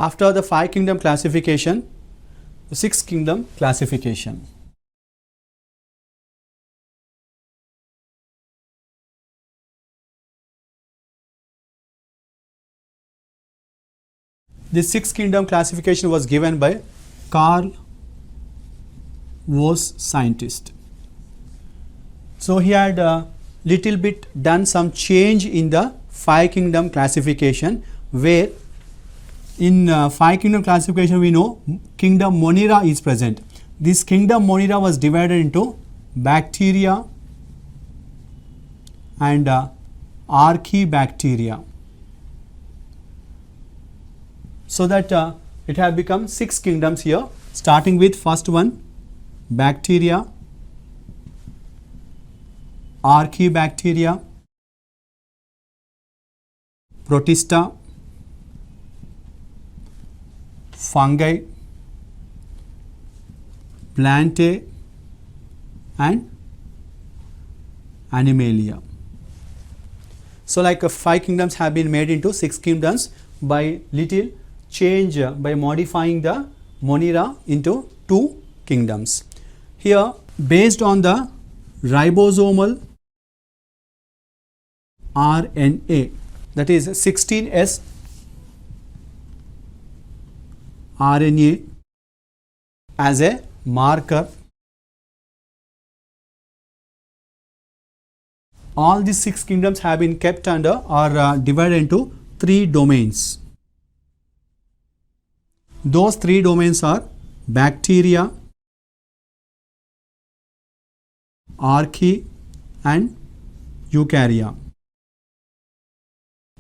After the 5 kingdom classification, the 6 kingdom classification. This 6 kingdom classification was given by Carl Woese, scientist. So he had little bit done some change in the 5 kingdom classification, where in 5 kingdom classification we know kingdom Monera is present. This kingdom Monera was divided into bacteria and archaebacteria, so that it have become 6 kingdoms here, starting with first one bacteria, archaebacteria, protista, fungi, plantae and animalia. So like 5 kingdoms have been made into 6 kingdoms by little change, by modifying the Monera into 2 kingdoms. Here, based on the ribosomal RNA, that is 16S RNA as a marker, all these 6 kingdoms have been kept under or divided into 3 domains. Those 3 domains are bacteria, archaea and eukarya.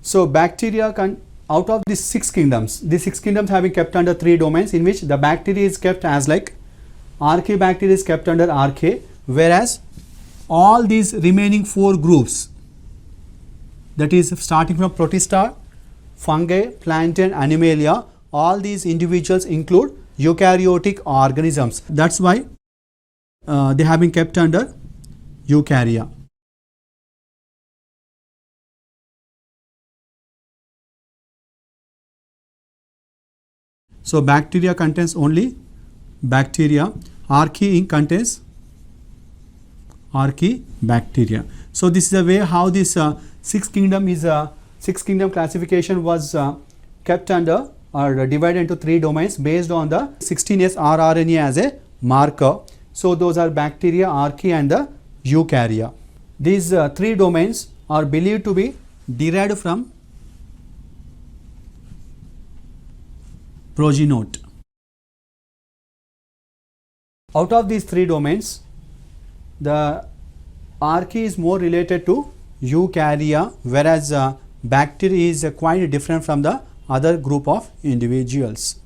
So bacteria out of these 6 kingdoms, these 6 kingdoms have been kept under 3 domains, in which the bacteria is kept as like archaebacteria is kept under archaea, whereas all these remaining 4 groups, that is starting from protista, fungi, plantae and animalia, all these individuals include eukaryotic organisms. That's why they have been kept under eukarya. So bacteria contains only bacteria, archaea contains archaebacteria. So this is the way how this 6 kingdom classification was kept under or divided into 3 domains based on the 16S rRNA as a marker. So those are bacteria, archaea and the eukarya. These 3 domains are believed to be derived from progenote. Out of these 3 domains, the archaea is more related to eukarya, whereas bacteria is quite different from the other group of individuals.